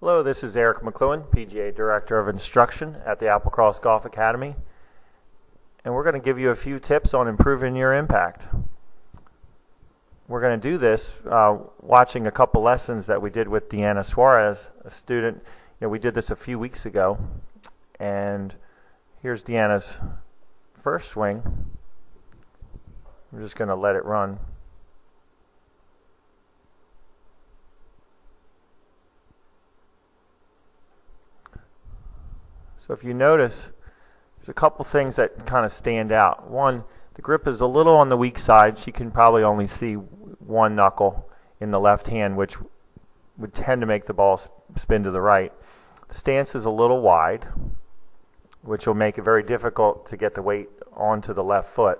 Hello, this is Eric McLuhan, PGA Director of Instruction at the Applecross Golf Academy, and we're going to give you a few tips on improving your impact. We're going to do this watching a couple lessons that we did with Deanna Suarez, a student. We did this a few weeks ago, and here's Deanna's first swing. I'm just going to let it run. So if you notice, there's a couple things that kind of stand out. One, the grip is a little on the weak side. She can probably only see one knuckle in the left hand, which would tend to make the ball spin to the right. The stance is a little wide, which will make it very difficult to get the weight onto the left foot.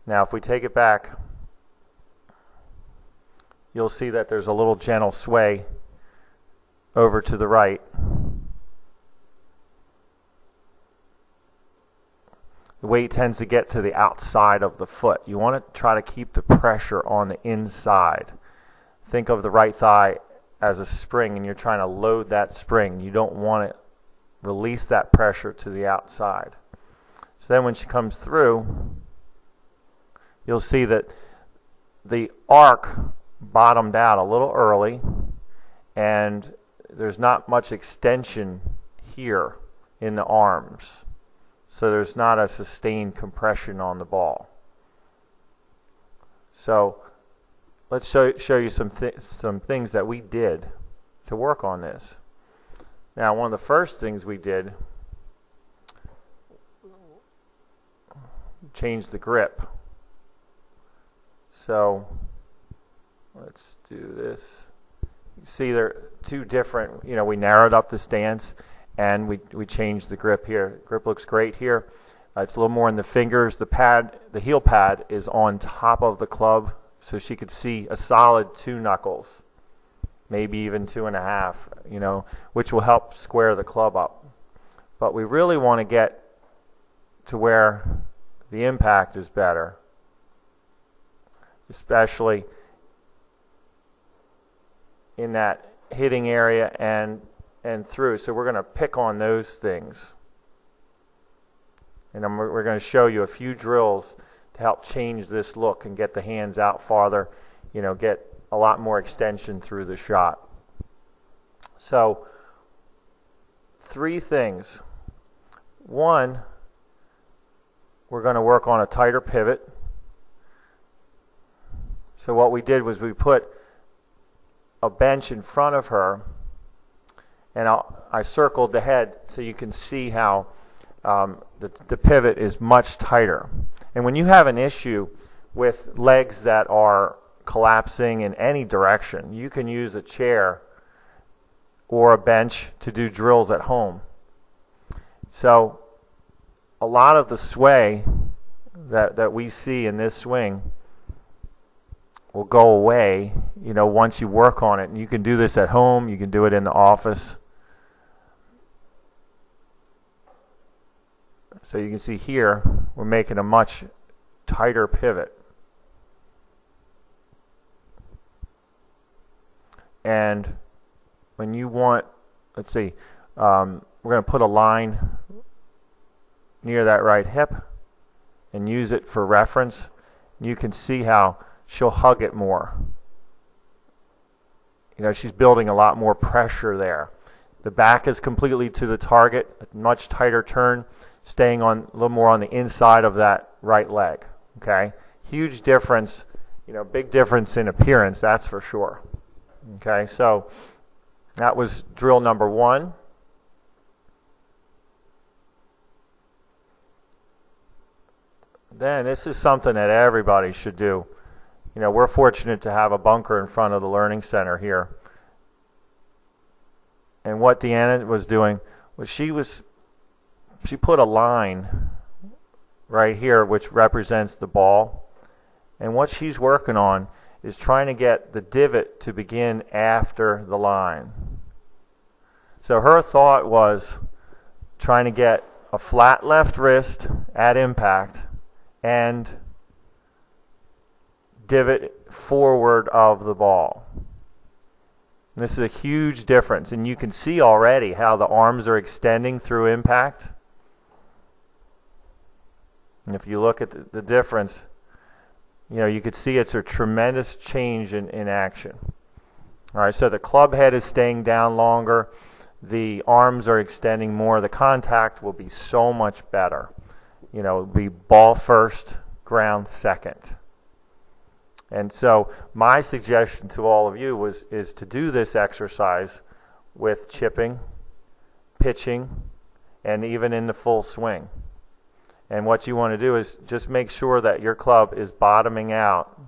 Now if we take it back, you'll see that there's a little gentle sway over to the right. The weight tends to get to the outside of the foot. You want to try to keep the pressure on the inside. Think of the right thigh as a spring, and you're trying to load that spring. You don't want to release that pressure to the outside. So then when she comes through, you'll see that the arc bottomed out a little early, and there's not much extension here in the arms. So there's not a sustained compression on the ball. So let's show you some things that we did to work on this. Now, one of the first things we did, change the grip. So let's do this. You see there are two different, we narrowed up the stance. And we changed the grip here. Grip looks great here. It's a little more in the fingers. The heel pad is on top of the club, so she could see a solid 2 knuckles, maybe even 2.5, which will help square the club up. But we really want to get to where the impact is better, especially in that hitting area and through. So we're going to pick on those things. And we're going to show you a few drills to help change this look and get the hands out farther, get a lot more extension through the shot. So 3 things. One, we're going to work on a tighter pivot. So what we did was we put a bench in front of her, and I circled the head so you can see how the pivot is much tighter. And when you have an issue with legs that are collapsing in any direction, you can use a chair or a bench to do drills at home. So a lot of the sway that we see in this swing will go away, once you work on it. And you can do this at home. You can do it in the office. So you can see here, we're making a much tighter pivot. And when you want, let's see, we're going to put a line near that right hip and use it for reference. You can see how she'll hug it more. She's building a lot more pressure there. The back is completely to the target, a much tighter turn, staying on a little more on the inside of that right leg. Okay, huge difference, big difference in appearance, that's for sure. Okay, so that was drill number 1. Then this is something that everybody should do. We're fortunate to have a bunker in front of the Learning Center here. And what Deanna was doing was she put a line right here which represents the ball. And what she's working on is trying to get the divot to begin after the line. So her thought was trying to get a flat left wrist at impact and divot forward of the ball. And this is a huge difference, and you can see already how the arms are extending through impact. And if you look at the difference, you know, you could see it's a tremendous change in action. All right, so the club head is staying down longer. The arms are extending more. The contact will be so much better. You know, it'll be ball first, ground second. And so my suggestion to all of you is to do this exercise with chipping, pitching, and even in the full swing. And what you want to do is just make sure that your club is bottoming out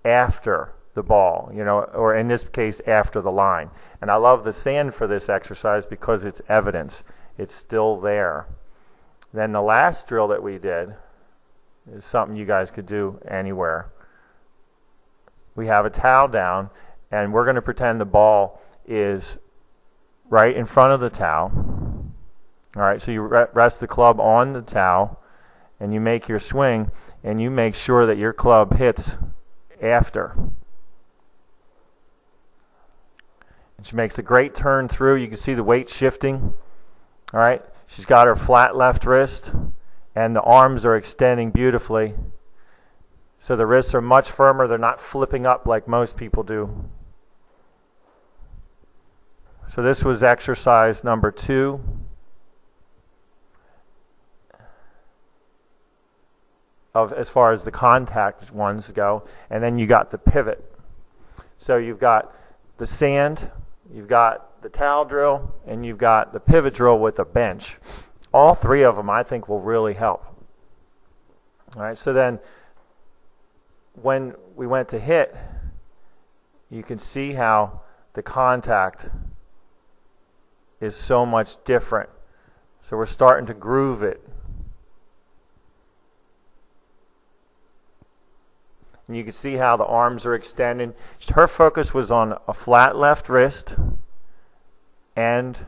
after the ball, you know, or in this case, after the line. And I love the sand for this exercise because it's evidence. It's still there. Then the last drill that we did is something you guys could do anywhere. We have a towel down, and we're going to pretend the ball is right in front of the towel. All right, so you rest the club on the towel, and you make your swing, and you make sure that your club hits after. And she makes a great turn through. You can see the weight shifting. All right, she's got her flat left wrist, and the arms are extending beautifully. So the wrists are much firmer. They're not flipping up like most people do. So this was exercise number 2. As far as the contact ones go. And then you got the pivot. So you've got the sand, you've got the towel drill, and you've got the pivot drill with a bench. All 3 of them I think will really help. All right, so then when we went to hit, you can see how the contact is so much different. So we're starting to groove it. And you can see how the arms are extending. Her focus was on a flat left wrist and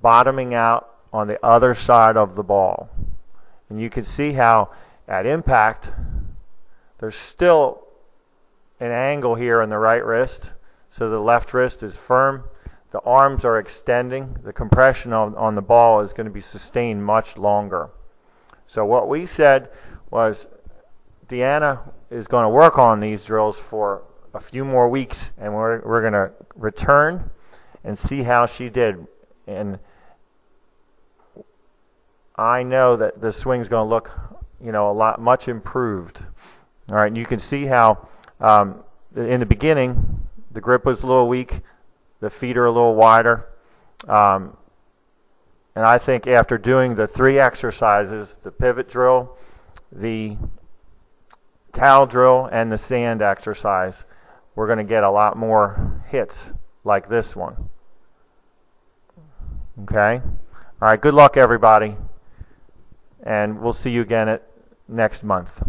bottoming out on the other side of the ball. And you can see how at impact, there's still an angle here in the right wrist, so the left wrist is firm. The arms are extending. The compression on the ball is going to be sustained much longer. So what we said was Deanna is going to work on these drills for a few more weeks, and we're going to return and see how she did. And I know that the swing's going to look, you know, much improved. All right, and you can see how in the beginning the grip was a little weak, the feet are a little wider, and I think after doing the 3 exercises, the pivot drill, the towel drill, and the sand exercise, we're going to get a lot more hits like this one. Okay? All right, good luck everybody, and we'll see you again next month.